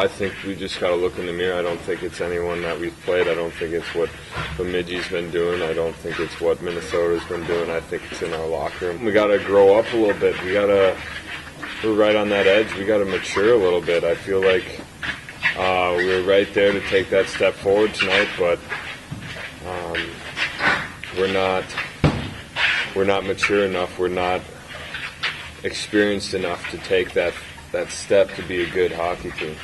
I think we just got to look in the mirror. I don't think it's anyone that we've played. I don't think it's what Bemidji's been doing. I don't think it's what Minnesota's been doing. I think it's in our locker room. We got to grow up a little bit. We're right on that edge. We got to mature a little bit. I feel like we're right there to take that step forward tonight, but we're not mature enough. We're not experienced enough to take that step to be a good hockey team.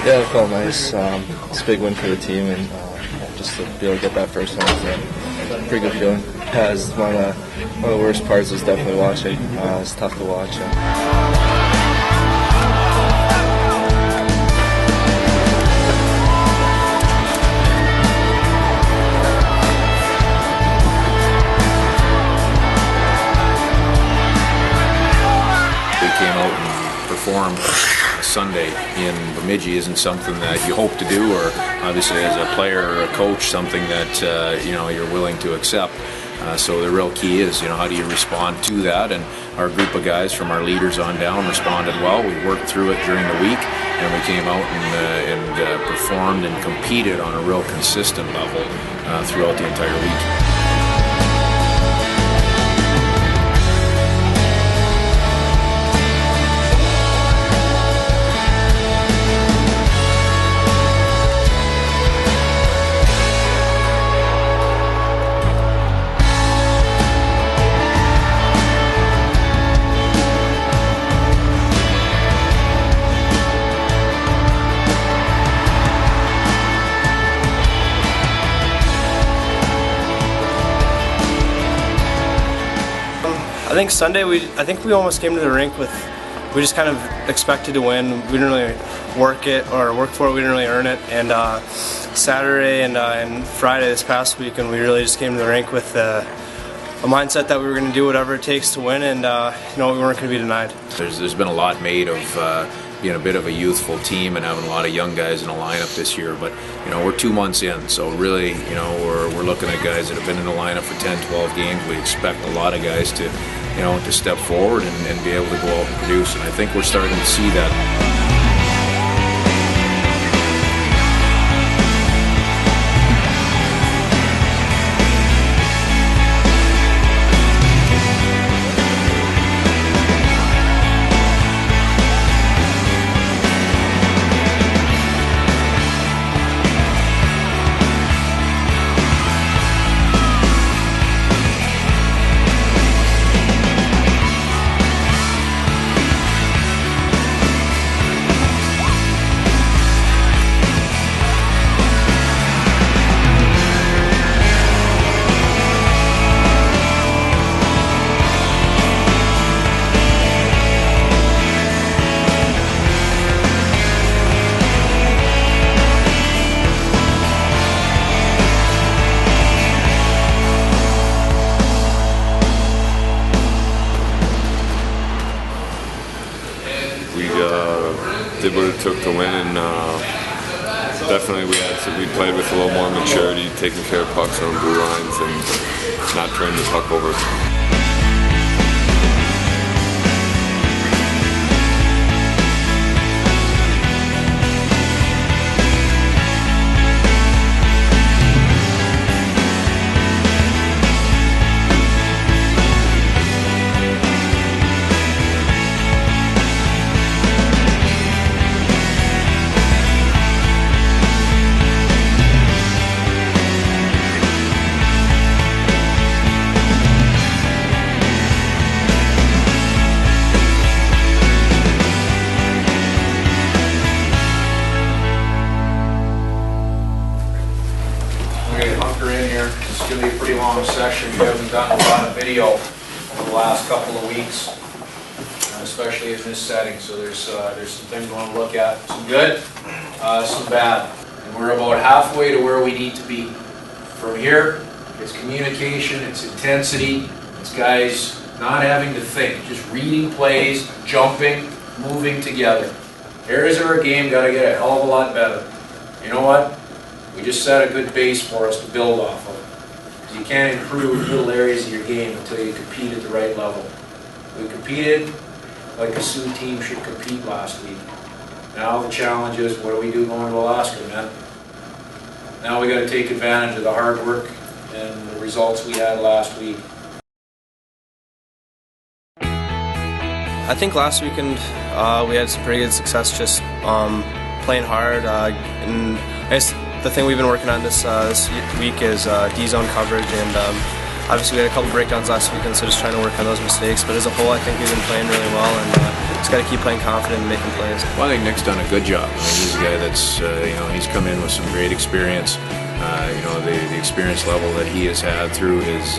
Yeah, it felt nice. It's a big win for the team, and just to be able to get that first one was a pretty good feeling. Yeah, it's one of the worst parts was definitely watching. It's tough to watch. We came out and performed. Sunday in Bemidji isn't something that you hope to do, or obviously as a player or a coach, something that you're willing to accept. So the real key is, how do you respond to that? And our group of guys, from our leaders on down, responded well. We worked through it during the week, and we came out and performed and competed on a real consistent level throughout the entire week. I think Sunday, I think we almost came to the rink with, we just kind of expected to win. We didn't really work for it. We didn't really earn it. And Saturday and Friday this past week, and we really just came to the rink with a mindset that we were going to do whatever it takes to win, and we weren't going to be denied. There's been a lot made of being a bit of a youthful team and having a lot of young guys in the lineup this year, but we're 2 months in, so really we're looking at guys that have been in the lineup for 10, 12 games. We expect a lot of guys to step forward and be able to go out and produce, and I think we're starting to see that. what it took to win, and definitely we played with a little more maturity, taking care of pucks on blue lines and not turning the puck over. Hunker in here. This is going to be a pretty long session. We haven't done a lot of video over the last couple of weeks, especially in this setting. So there's some things we want to look at. Some good, some bad. And we're about halfway to where we need to be. From here, it's communication, it's intensity, it's guys not having to think, just reading plays, jumping, moving together. Areas of our game got to get a hell of a lot better. You know what? We just set a good base for us to build off of. Because you can't improve little areas of your game until you compete at the right level. We competed like a Sioux team should compete last week. Now the challenge is, what do we do going to Alaska, man? Now we got to take advantage of the hard work and the results we had last week. I think last weekend we had some pretty good success just playing hard. And I guess the thing we've been working on this week is D-zone coverage, and obviously we had a couple breakdowns last weekend, so just trying to work on those mistakes. But as a whole, I think we've been playing really well, and just got to keep playing confident and making plays. Well, I think Nick's done a good job. I mean, he's a guy that's, he's come in with some great experience. The experience level that he has had through his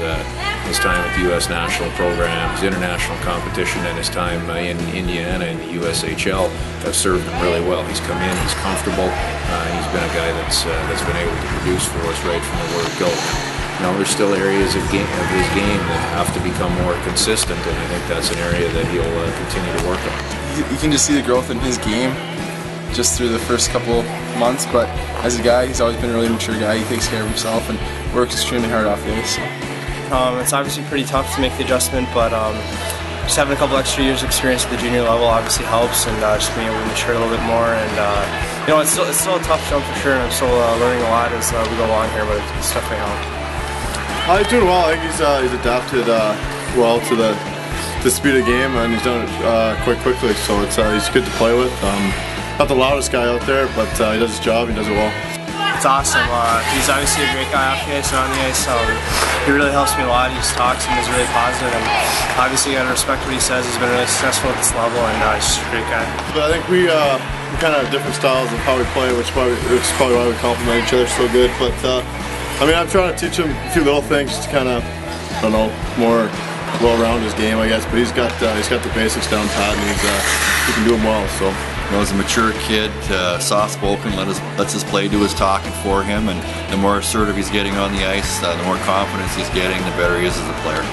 time at the U.S. national program, his international competition, and his time in Indiana in the USHL have served him really well. He's come in, he's comfortable. He's been a guy that's been able to produce for us right from the word go. There's still areas of his game that have to become more consistent, and I think that's an area that he'll continue to work on. You can just see the growth in his game just through the first couple months, but as a guy, he's always been a really mature guy. He takes care of himself and works extremely hard off the ice. It's obviously pretty tough to make the adjustment, but just having a couple extra years of experience at the junior level obviously helps, and just being able to mature a little bit more. And it's still a tough jump for sure, and I'm still learning a lot as we go along here, but it's definitely helped. He's doing well. I think he's adapted well to the speed of the game, and he's done it quite quickly. So he's good to play with. Not the loudest guy out there, but he does his job. He does it well. It's awesome. He's obviously a great guy off the ice and on the ice. He really helps me a lot. He just talks and is really positive, and obviously you got to respect what he says. He's been really successful at this level, and he's just a great guy. But I think we kind of have different styles of how we play, which is probably why we complement each other so good. But I'm trying to teach him a few little things to kind of, more well-round his game, I guess. But he's got the basics down pat, and he can do them well. So. He's a mature kid, soft-spoken, lets his play do his talking for him, and the more assertive he's getting on the ice, the more confidence he's getting, the better he is as a player.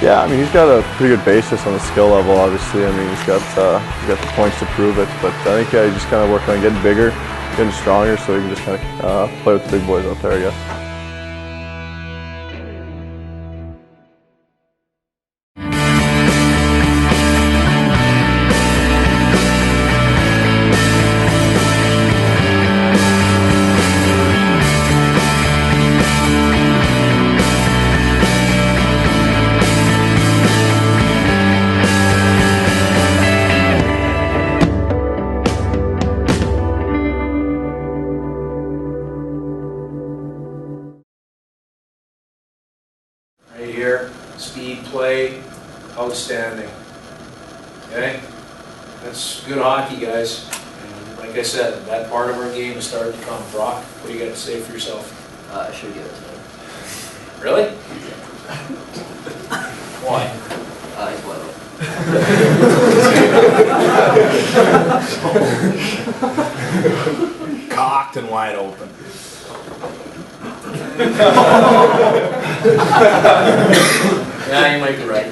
Yeah, he's got a pretty good basis on the skill level, obviously. He's got the points to prove it, but I think you just kind of work on getting bigger, getting stronger, so he can just kind of play with the big boys out there, I guess. Right here, speed play, outstanding. Okay? That's good hockey, guys. And like I said, that part of our game is starting to come. Brock, what do you got to say for yourself? I should get it to him. Really? Why? He's wide open. Cocked and wide open. Yeah, you might be right.